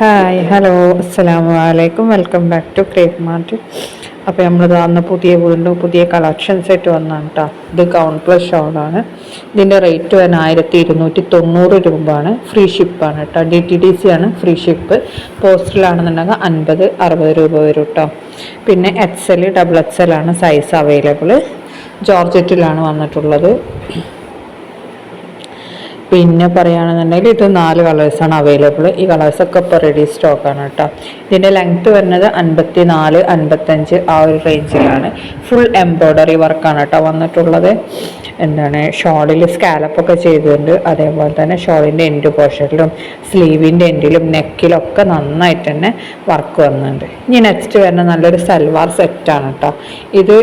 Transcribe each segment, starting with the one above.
Hi hello അസ്സലാമു അലൈക്കും welcome back to crepe mart. അപ്പോൾ നമ്മൾ അന്ന് വീണ്ടും പുതിയ കളക്ഷൻ സെറ്റ് വന്നാണ് കേട്ടോ. ഇത് ഗൗൺ പ്ലസ് ഷോളാണ്. ഇതിൻ്റെ റേറ്റ് തന്നെ 1290 രൂപയാണ്. ഫ്രീ ഷിപ്പാണ് കേട്ടോ. DTDC ആണ് ഫ്രീ ഷിപ്പ്. പോസ്റ്ററിലാണെന്നുണ്ടെങ്കിൽ 50-60 രൂപ വരും കേട്ടോ. പിന്നെ XL XXL ആണ് സൈസ് അവൈലബിൾ. ജോർജറ്റിലാണ് വന്നിട്ടുള്ളത്. പിന്നെ പറയുകയാണെന്നുണ്ടെങ്കിൽ ഇത് 4 കളേഴ്സാണ് അവൈലബിൾ. ഈ കളേഴ്സൊക്കെ ഇപ്പോൾ റെഡി സ്റ്റോക്കാണ് കേട്ടോ. ഇതിൻ്റെ ലെങ്ത്ത് വരുന്നത് 54-55 ആ ഒരു റേഞ്ചിലാണ്. ഫുൾ എംബ്രോയ്ഡറി വർക്കാണ് കേട്ടോ വന്നിട്ടുള്ളത്. ഷോളിൽ സ്കാലപ്പൊക്കെ ചെയ്തിട്ടുണ്ട്. അതേപോലെ തന്നെ ഷോളിൻ്റെ എൻഡ് പോർഷനിലും സ്ലീവിൻ്റെ എൻഡിലും നെക്കിലൊക്കെ നന്നായിട്ട് തന്നെ വർക്ക് വന്നിട്ടുണ്ട്. ഇനി നെക്സ്റ്റ് വരുന്ന നല്ലൊരു സൽവാർ സെറ്റാണ് കേട്ടോ. ഇത്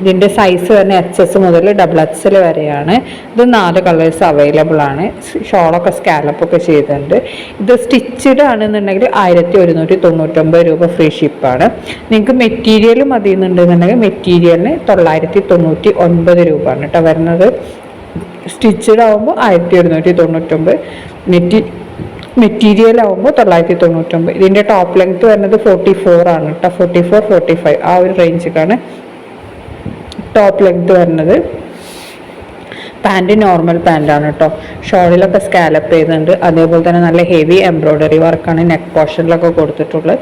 ഇതിൻ്റെ സൈസ് വരുന്ന XS മുതൽ XXL വരെയാണ്. ഇത് 4 കളേഴ്സ് അവൈലബിൾ ആണ്. ഷോളൊക്കെ സ്കാലപ്പൊക്കെ ചെയ്തിട്ടുണ്ട്. ഇത് സ്റ്റിച്ചഡ് ആണെന്നുണ്ടെങ്കിൽ 1199 രൂപ ഫ്രീ ഷിപ്പാണ്. നിങ്ങൾക്ക് മെറ്റീരിയൽ മതി എന്നുണ്ടെന്നുണ്ടെങ്കിൽ മെറ്റീരിയലിന് 999 രൂപ ആണ് കേട്ടോ വരുന്നത്. സ്റ്റിച്ചഡ് ആകുമ്പോൾ 1199, മെറ്റീരിയൽ ആകുമ്പോൾ 999. ഇതിൻ്റെ ടോപ്പ് ലെങ്ത് വരുന്നത് 44 ആണ് കേട്ടോ. 44-45 ആ ഒരു റേഞ്ചിലാണ് ടോപ്പ് ലെങ്ത് വരുന്നത്. പാൻറ് നോർമൽ പാൻറ്റാണ് കേട്ടോ. ഷോളിലൊക്കെ സ്കാലപ്പ് ചെയ്തിട്ടുണ്ട്. അതേപോലെ തന്നെ നല്ല ഹെവി എംബ്രോയ്ഡറി വർക്കാണ് നെക്ക് പോർഷനിലൊക്കെ കൊടുത്തിട്ടുള്ളത്.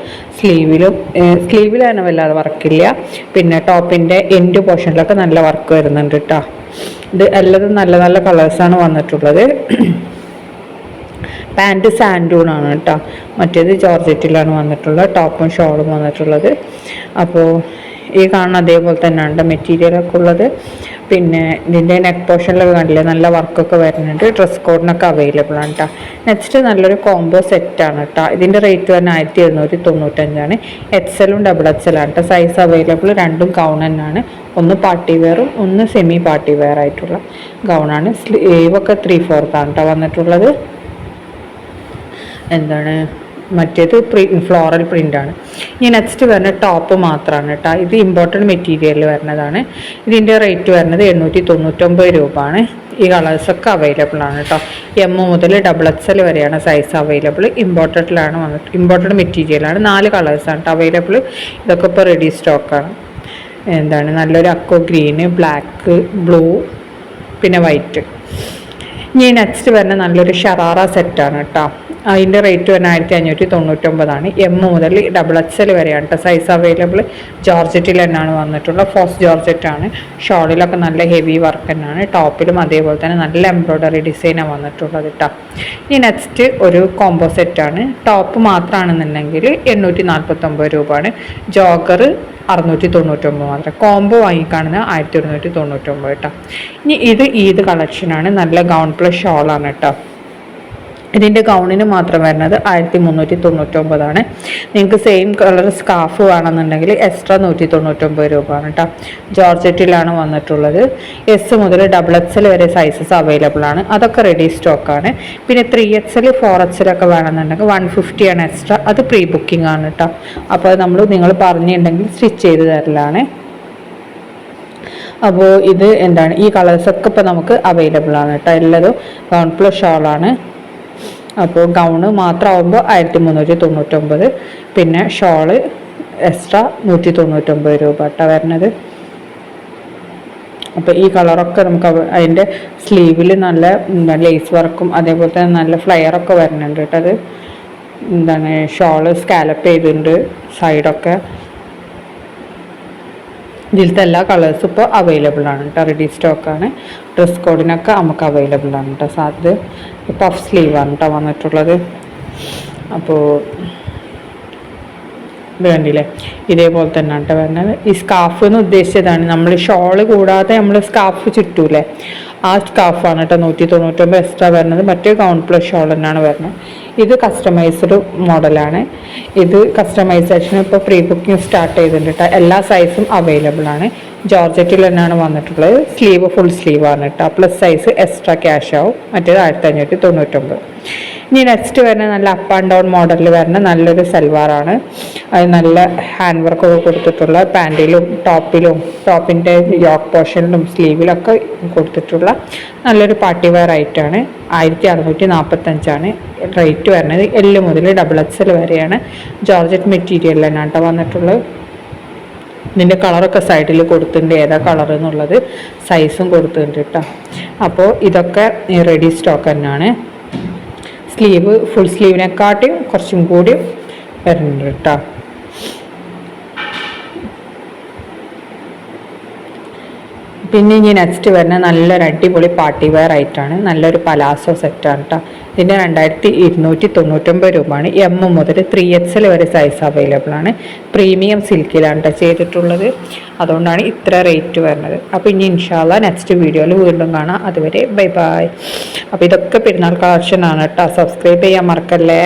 സ്ലീവിലാണ് വല്ലാതെ വർക്കില്ല. പിന്നെ ടോപ്പിൻ്റെ എൻഡ് പോർഷനിലൊക്കെ നല്ല വർക്ക് വരുന്നുണ്ട് കേട്ടോ. ഇത് എല്ലാതും നല്ല നല്ല കളേഴ്സാണ് വന്നിട്ടുള്ളത്. പാൻറ് സാൻഡൂണാണ് കേട്ടോ. മറ്റേത് ജോർജറ്റിലാണ് വന്നിട്ടുള്ളത്. ടോപ്പും ഷോളും വന്നിട്ടുള്ളത്. അപ്പോൾ ഈ കാണുന്ന അതേപോലെ തന്നെയാണ് മെറ്റീരിയലൊക്കെ ഉള്ളത്. പിന്നെ ഇതിൻ്റെ നെക്ക് പോർഷനിലൊക്കെ കണ്ടില്ലേ നല്ല വർക്കൊക്കെ വരുന്നുണ്ട്. ഡ്രസ് കോഡിനൊക്കെ അവൈലബിൾ ആണ് കേട്ടോ. നെക്സ്റ്റ് നല്ലൊരു കോംബോ സെറ്റാണ് കേട്ടോ. ഇതിൻ്റെ റേറ്റ് തന്നെ 1795 XL XXL ആണ് കേട്ടോ. Size available. രണ്ടും ഗൗൺ തന്നെയാണ്. ഒന്ന് പാർട്ടി വെയറും ഒന്ന് സെമി പാർട്ടി വെയർ ആയിട്ടുള്ള ഗൗണാണ്. സ്ലീവൊക്കെ 3/4 ആണ് കേട്ടോ വന്നിട്ടുള്ളത്. മറ്റേത് ഫ്ലോറൽ പ്രിൻ്റാണ്. ഇനി നെക്സ്റ്റ് വരുന്ന ടോപ്പ് മാത്രമാണ് കേട്ടോ. ഇത് ഇമ്പോർട്ടൻറ്റ് മെറ്റീരിയൽ വരുന്നതാണ്. ഇതിൻ്റെ റേറ്റ് വരുന്നത് 899 രൂപയാണ്. ഈ കളേഴ്സൊക്കെ അവൈലബിൾ ആണ് കേട്ടോ. M മുതൽ XXL വരെയാണ് സൈസ് അവൈലബിൾ. ഇമ്പോർട്ടൻറ്റ് മെറ്റീരിയലാണ്. 4 കളേഴ്സാണ് കേട്ടോ അവൈലബിൾ. ഇതൊക്കെ ഇപ്പോൾ റെഡി സ്റ്റോക്കാണ്. നല്ലൊരു അക്കോ ഗ്രീന്, ബ്ലാക്ക്, ബ്ലൂ, പിന്നെ വൈറ്റ്. ഇനി നെക്സ്റ്റ് വരുന്ന നല്ലൊരു ഷറാറ സെറ്റാണ് കേട്ടോ. അതിൻ്റെ റേറ്റ് തന്നെ 1599. M മുതൽ XXL വരെയാണ് കേട്ടോ സൈസ് അവൈലബിൾ. ജോർജറ്റിൽ തന്നെയാണ് വന്നിട്ടുള്ളത്. ഫോസ് ജോർജറ്റാണ്. ഷോളിലൊക്കെ നല്ല ഹെവി വർക്ക് തന്നെയാണ്. ടോപ്പിലും അതേപോലെ തന്നെ നല്ല എംബ്രോയ്ഡറി ഡിസൈനാണ് വന്നിട്ടുള്ളത് കേട്ടോ. ഇനി നെക്സ്റ്റ് ഒരു കോംബോ സെറ്റാണ്. ടോപ്പ് മാത്രമാണെന്നുണ്ടെങ്കിൽ 849 രൂപയാണ്. ജോഗർ 699 മാത്രം. കോംബോ വാങ്ങിക്കാണുന്ന 1199 കേട്ടോ. ഇനി ഇത് ഈദ് കളക്ഷനാണ്. നല്ല ഗൗൺ പ്ലസ് ഷോളാണ് കേട്ടോ. ഇതിൻ്റെ ഗൗണിന് മാത്രം വരുന്നത് 1399. നിങ്ങൾക്ക് സെയിം കളർ സ്കാർഫ് വേണമെന്നുണ്ടെങ്കിൽ എക്സ്ട്രാ 199 രൂപയാണ് കേട്ടോ. ജോർജറ്റിലാണ് വന്നിട്ടുള്ളത്. S മുതൽ XXL വരെ സൈസസ് അവൈലബിൾ ആണ്. അതൊക്കെ റെഡി സ്റ്റോക്കാണ്. പിന്നെ 3XL 4XL ഒക്കെ വേണമെന്നുണ്ടെങ്കിൽ 150 ആണ് എക്സ്ട്രാ. അത് പ്രീ ബുക്കിംഗ് ആണ് കേട്ടോ. അപ്പോൾ നിങ്ങൾ പറഞ്ഞിട്ടുണ്ടെങ്കിൽ സ്റ്റിച്ച് ചെയ്ത് തരലാണ്. അപ്പോൾ ഇത് ഈ കളേഴ്സൊക്കെ ഇപ്പോൾ നമുക്ക് അവൈലബിൾ ആണ് കേട്ടോ. എല്ലാതും ഗൗൺ പ്ലസ് ഷോളാണ്. അപ്പോൾ ഗൗണ് മാത്രമാകുമ്പോൾ 1399. പിന്നെ ഷോള് എക്സ്ട്രാ 199 രൂപ കേട്ടോ വരുന്നത്. അപ്പോൾ ഈ കളറൊക്കെ നമുക്ക് അതിൻ്റെ സ്ലീവിൽ നല്ല ലേസ് വർക്കും അതേപോലെ തന്നെ നല്ല ഫ്ലയറൊക്കെ വരുന്നുണ്ട് കേട്ടോ. അത് ഷോള് സ്കാലപ്പ് ചെയ്തിട്ടുണ്ട്. സൈഡൊക്കെ ഇതിലത്തെ എല്ലാ കളേഴ്സും ഇപ്പോൾ അവൈലബിൾ ആണ് കേട്ടോ. റെഡി സ്റ്റോക്കാണ്. ഡ്രസ് കോഡിനൊക്കെ നമുക്ക് അവൈലബിൾ ആണ് കേട്ടോ. സാധ്യത പഫ് സ്ലീവാണ് കേട്ടോ വന്നിട്ടുള്ളത്. അപ്പോൾ വേണ്ടില്ലേ ഇതേപോലെ തന്നെ കേട്ടോ വരുന്നത്. ഈ സ്കാർഫ് എന്ന് ഉദ്ദേശിച്ചതാണ്. നമ്മൾ ഷോള് കൂടാതെ നമ്മൾ സ്കാർഫ് ചുറ്റൂലേ, ആ സ്കാർഫാണ് കേട്ടോ 199 എക്സ്ട്രാ വരുന്നത്. മറ്റേ ഗൗൺ പ്ലസ് ഷോൾ തന്നെയാണ് വരുന്നത്. ഇത് കസ്റ്റമൈസ്ഡ് മോഡലാണ്. ഇത് കസ്റ്റമൈസേഷൻ ഇപ്പോൾ പ്രീ ബുക്കിംഗ് സ്റ്റാർട്ട് ചെയ്തിട്ടുണ്ട് കേട്ടോ. എല്ലാ സൈസും അവൈലബിൾ ആണ്. ജോർജറ്റിൽ തന്നെയാണ് വന്നിട്ടുള്ളത്. സ്ലീവ് ഫുൾ സ്ലീവാണ് കേട്ടോ. പ്ലസ് സൈസ് എക്സ്ട്രാ ക്യാഷ് ആവും. മറ്റേത് 1599. ഇനി നെക്സ്റ്റ് വരുന്ന നല്ല അപ്പ് ആൻഡ് ഡൗൺ മോഡലിൽ വരുന്ന നല്ലൊരു സൽവാറാണ്. അത് നല്ല ഹാൻഡ് വർക്കൊക്കെ കൊടുത്തിട്ടുള്ള പാൻറ്റിലും ടോപ്പിൻ്റെ യോക്ക് പോർഷനിലും സ്ലീവിലൊക്കെ കൊടുത്തിട്ടുള്ള നല്ലൊരു പാർട്ടി വെയർ ആയിട്ടാണ്. 1645 റേറ്റ് വരുന്നത്. L മുതൽ XXL വരെയാണ്. ജോർജറ്റ് മെറ്റീരിയൽ തന്നെയാണ് കേട്ടോ വന്നിട്ടുള്ളത്. ഇതിൻ്റെ കളറൊക്കെ സൈഡിൽ കൊടുത്തിട്ടുണ്ട്, ഏതാ കളർ എന്നുള്ളത് സൈസും കൊടുത്തിട്ടുണ്ട് കേട്ടോ. അപ്പോൾ ഇതൊക്കെ റെഡി സ്റ്റോക്ക് തന്നെയാണ്. സ്ലീവ് ഫുൾ സ്ലീവിനെക്കാട്ടിയും കുറച്ചും കൂടി വരുന്നുണ്ട് കേട്ടോ. പിന്നെ ഇനി നെക്സ്റ്റ് വരുന്ന നല്ലൊരു അടിപൊളി പാർട്ടി വെയർ ആയിട്ടാണ്. നല്ലൊരു പലാസോ സെറ്റാണ് കേട്ടോ. ഇതിൻ്റെ 2299 രൂപയാണ്. M മുതൽ 3XL വരെ സൈസ് അവൈലബിൾ ആണ്. പ്രീമിയം സിൽക്കിലാണ് കേട്ടോ ചെയ്തിട്ടുള്ളത്. അതുകൊണ്ടാണ് ഇത്ര റേറ്റ് വരുന്നത്. അപ്പോൾ ഇനി ഇൻഷാല്ല നെക്സ്റ്റ് വീഡിയോയിൽ വീണ്ടും കാണാം. അതുവരെ ബൈ ബൈ. അപ്പോൾ ഇതൊക്കെ പെരുന്നാൾ കളക്ഷൻ ആണ് കേട്ടോ. സബ്സ്ക്രൈബ് ചെയ്യാൻ മറക്കല്ലേ.